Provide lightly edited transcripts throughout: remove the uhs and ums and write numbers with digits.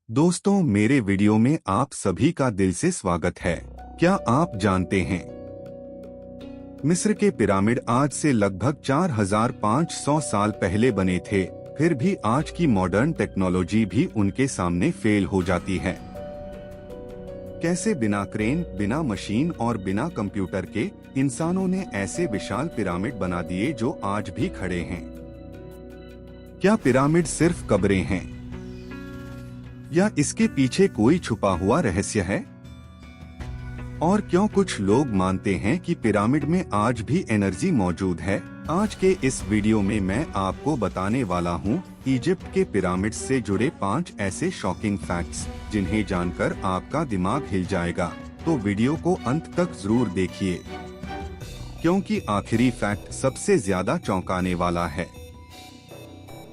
दोस्तों, मेरे वीडियो में आप सभी का दिल से स्वागत है। क्या आप जानते हैं, मिस्र के पिरामिड आज से लगभग 4500 साल पहले बने थे, फिर भी आज की मॉडर्न टेक्नोलॉजी भी उनके सामने फेल हो जाती है। कैसे बिना क्रेन, बिना मशीन और बिना कंप्यूटर के इंसानों ने ऐसे विशाल पिरामिड बना दिए जो आज भी खड़े हैं। क्या पिरामिड सिर्फ कब्रें हैं या इसके पीछे कोई छुपा हुआ रहस्य है? और क्यों कुछ लोग मानते हैं कि पिरामिड में आज भी एनर्जी मौजूद है? आज के इस वीडियो में मैं आपको बताने वाला हूं इजिप्ट के पिरामिड से जुड़े 5 ऐसे शॉकिंग फैक्ट्स जिन्हें जानकर आपका दिमाग हिल जाएगा। तो वीडियो को अंत तक जरूर देखिए, क्योंकि आखिरी फैक्ट सबसे ज्यादा चौंकाने वाला है।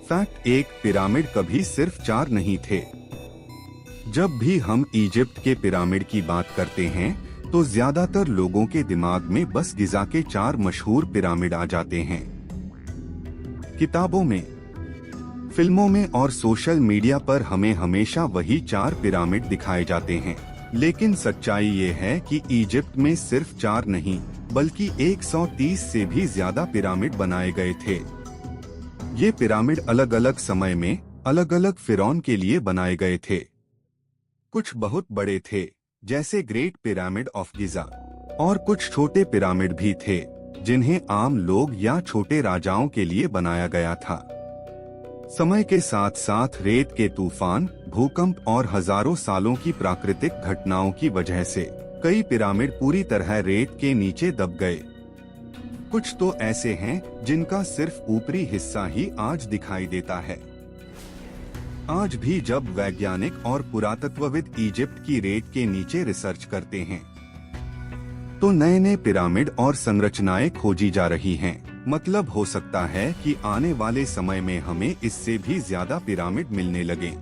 फैक्ट 1, पिरामिड कभी सिर्फ 4 नहीं थे। जब भी हम इजिप्ट के पिरामिड की बात करते हैं तो ज्यादातर लोगों के दिमाग में बस गिजा के 4 मशहूर पिरामिड आ जाते हैं। किताबों में, फिल्मों में और सोशल मीडिया पर हमें हमेशा वही 4 पिरामिड दिखाए जाते हैं, लेकिन सच्चाई ये है कि इजिप्ट में सिर्फ 4 नहीं बल्कि 130 से भी ज्यादा पिरामिड बनाए गए थे। ये पिरामिड अलग अलग समय में अलग अलग फिरौन के लिए बनाए गए थे। कुछ बहुत बड़े थे, जैसे ग्रेट पिरामिड ऑफ गिजा, और कुछ छोटे पिरामिड भी थे जिन्हें आम लोग या छोटे राजाओं के लिए बनाया गया था। समय के साथ साथ रेत के तूफान, भूकंप और हजारों सालों की प्राकृतिक घटनाओं की वजह से कई पिरामिड पूरी तरह रेत के नीचे दब गए। कुछ तो ऐसे हैं जिनका सिर्फ ऊपरी हिस्सा ही आज दिखाई देता है। आज भी जब वैज्ञानिक और पुरातत्वविद इजिप्ट की रेत के नीचे रिसर्च करते हैं तो नए नए पिरामिड और संरचनाएं खोजी जा रही हैं। मतलब हो सकता है कि आने वाले समय में हमें इससे भी ज्यादा पिरामिड मिलने लगे।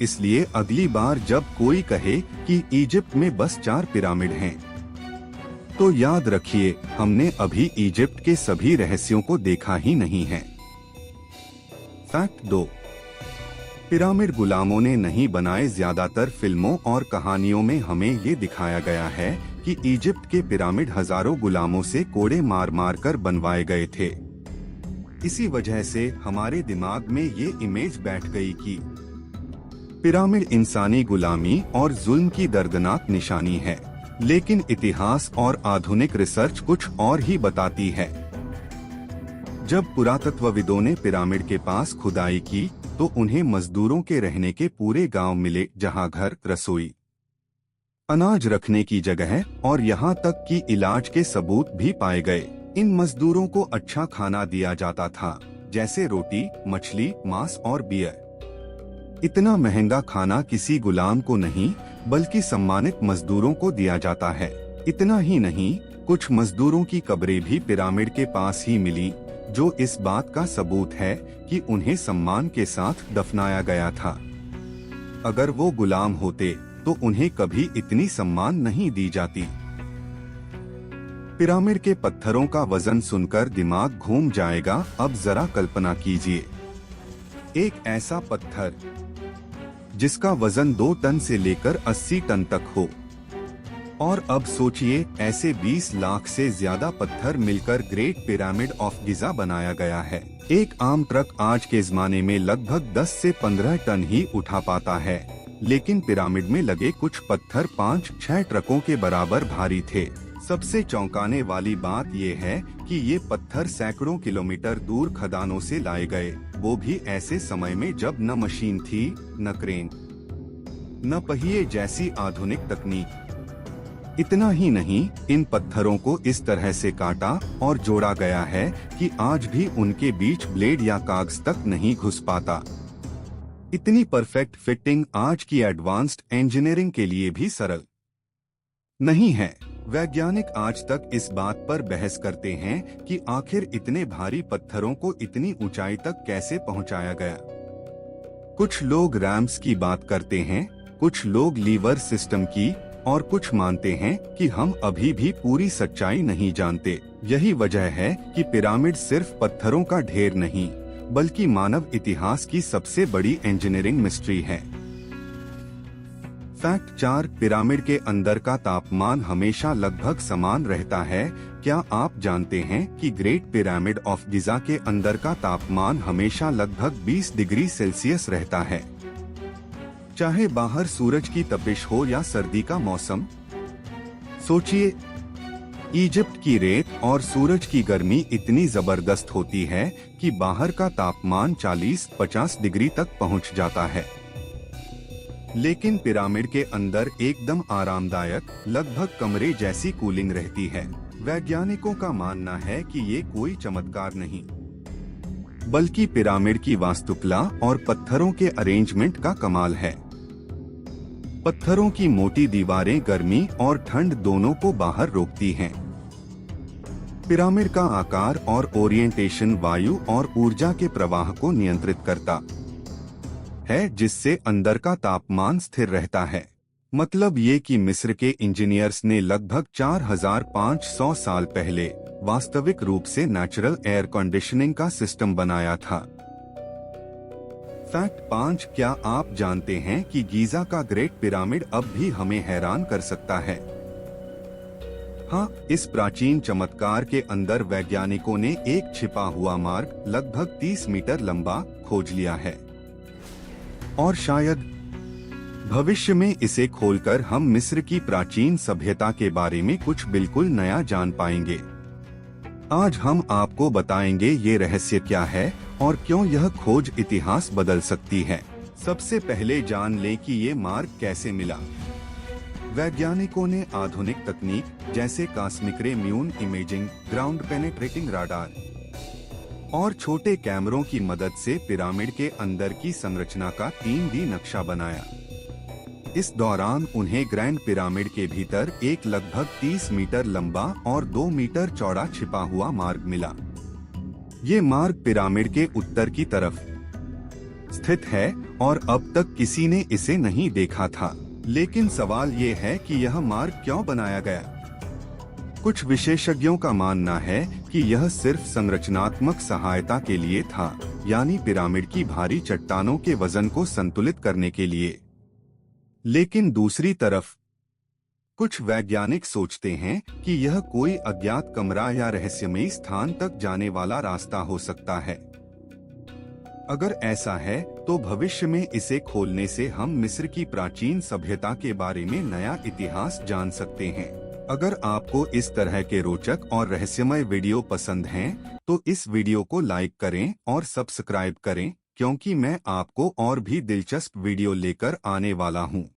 इसलिए अगली बार जब कोई कहे कि इजिप्ट में बस 4 पिरामिड हैं, तो याद रखिए, हमने अभी इजिप्ट के सभी रहस्यों को देखा ही नहीं है। फैक्ट 2, पिरामिड गुलामों ने नहीं बनाए। ज्यादातर फिल्मों और कहानियों में हमें ये दिखाया गया है कि इजिप्ट के पिरामिड हजारों गुलामों से कोड़े मार मार कर बनवाए गए थे। इसी वजह से हमारे दिमाग में ये इमेज बैठ गई कि पिरामिड इंसानी गुलामी और जुल्म की दर्दनाक निशानी है। लेकिन इतिहास और आधुनिक रिसर्च कुछ और ही बताती है। जब पुरातत्वविदों ने पिरामिड के पास खुदाई की तो उन्हें मजदूरों के रहने के पूरे गांव मिले, जहां घर, रसोई, अनाज रखने की जगह और यहां तक कि इलाज के सबूत भी पाए गए। इन मजदूरों को अच्छा खाना दिया जाता था, जैसे रोटी, मछली, मांस और बियर। इतना महंगा खाना किसी गुलाम को नहीं बल्कि सम्मानित मजदूरों को दिया जाता है। इतना ही नहीं, कुछ मजदूरों की कब्रें भी पिरामिड के पास ही मिली, जो इस बात का सबूत है कि उन्हें सम्मान के साथ दफनाया गया था। अगर वो गुलाम होते तो उन्हें कभी इतनी सम्मान नहीं दी जाती। पिरामिड के पत्थरों का वजन सुनकर दिमाग घूम जाएगा। अब जरा कल्पना कीजिए, एक ऐसा पत्थर जिसका वजन 2 टन से लेकर 80 टन तक हो। और अब सोचिए, ऐसे 20 लाख से ज्यादा पत्थर मिलकर ग्रेट पिरामिड ऑफ गिजा बनाया गया है। एक आम ट्रक आज के जमाने में लगभग 10 से 15 टन ही उठा पाता है, लेकिन पिरामिड में लगे कुछ पत्थर 5-6 ट्रकों के बराबर भारी थे। सबसे चौंकाने वाली बात यह है कि ये पत्थर सैकड़ों किलोमीटर दूर खदानों से लाए गए, वो भी ऐसे समय में जब न मशीन थी, न क्रेन, न पहिए जैसी आधुनिक तकनीक। इतना ही नहीं, इन पत्थरों को इस तरह से काटा और जोड़ा गया है कि आज भी उनके बीच ब्लेड या कागज तक नहीं घुस पाता। इतनी परफेक्ट फिटिंग आज की एडवांस्ड इंजीनियरिंग के लिए भी सरल नहीं है। वैज्ञानिक आज तक इस बात पर बहस करते हैं कि आखिर इतने भारी पत्थरों को इतनी ऊंचाई तक कैसे पहुंचाया गया। कुछ लोग रैम्स की बात करते हैं, कुछ लोग लीवर सिस्टम की, और कुछ मानते हैं कि हम अभी भी पूरी सच्चाई नहीं जानते। यही वजह है कि पिरामिड सिर्फ पत्थरों का ढेर नहीं बल्कि मानव इतिहास की सबसे बड़ी इंजीनियरिंग मिस्ट्री है। फैक्ट 4, पिरामिड के अंदर का तापमान हमेशा लगभग समान रहता है। क्या आप जानते हैं कि ग्रेट पिरामिड ऑफ गिजा के अंदर का तापमान हमेशा लगभग 20 डिग्री सेल्सियस रहता है, चाहे बाहर सूरज की तपिश हो या सर्दी का मौसम। सोचिए, इजिप्ट की रेत और सूरज की गर्मी इतनी जबरदस्त होती है कि बाहर का तापमान 40-50 डिग्री तक पहुंच जाता है, लेकिन पिरामिड के अंदर एकदम आरामदायक, लगभग कमरे जैसी कूलिंग रहती है। वैज्ञानिकों का मानना है कि ये कोई चमत्कार नहीं, बल्कि पिरामिड की वास्तुकला और पत्थरों के अरेंजमेंट का कमाल है। पत्थरों की मोटी दीवारें गर्मी और ठंड दोनों को बाहर रोकती हैं। पिरामिड का आकार और ओरिएंटेशन वायु और ऊर्जा के प्रवाह को नियंत्रित करता है, जिससे अंदर का तापमान स्थिर रहता है। मतलब ये कि मिस्र के इंजीनियर्स ने लगभग 4500 साल पहले वास्तविक रूप से नेचुरल एयर कंडीशनिंग का सिस्टम बनाया था। फैक्ट 5, क्या आप जानते हैं कि गीजा का ग्रेट पिरामिड अब भी हमें हैरान कर सकता है? हाँ, इस प्राचीन चमत्कार के अंदर वैज्ञानिकों ने एक छिपा हुआ मार्ग लगभग 30 मीटर लंबा खोज लिया है, और शायद भविष्य में इसे खोलकर हम मिस्र की प्राचीन सभ्यता के बारे में कुछ बिल्कुल नया जान पाएंगे। आज हम आपको बताएंगे ये रहस्य क्या है और क्यों यह खोज इतिहास बदल सकती है। सबसे पहले जान लें कि ये मार्ग कैसे मिला। वैज्ञानिकों ने आधुनिक तकनीक जैसे cosmic ray muon imaging, ground penetrating radar और छोटे कैमरों की मदद से पिरामिड के अंदर की संरचना का 3D नक्शा बनाया। इस दौरान उन्हें ग्रैंड पिरामिड के भीतर एक लगभग 30 मीटर लंबा और 2 मीटर चौड़ा छिपा हुआ मार्ग मिला। ये मार्ग पिरामिड के उत्तर की तरफ स्थित है और अब तक किसी ने इसे नहीं देखा था। लेकिन सवाल ये है कि यह मार्ग क्यों बनाया गया? कुछ विशेषज्ञों का मानना है कि यह सिर्फ संरचनात्मक सहायता के लिए था, यानी पिरामिड की भारी चट्टानों के वजन को संतुलित करने के लिए। लेकिन दूसरी तरफ कुछ वैज्ञानिक सोचते हैं कि यह कोई अज्ञात कमरा या रहस्यमयी स्थान तक जाने वाला रास्ता हो सकता है। अगर ऐसा है तो भविष्य में इसे खोलने से हम मिस्र की प्राचीन सभ्यता के बारे में नया इतिहास जान सकते हैं। अगर आपको इस तरह के रोचक और रहस्यमय वीडियो पसंद हैं, तो इस वीडियो को लाइक करें और सब्सक्राइब करें, क्योंकि मैं आपको और भी दिलचस्प वीडियो लेकर आने वाला हूं।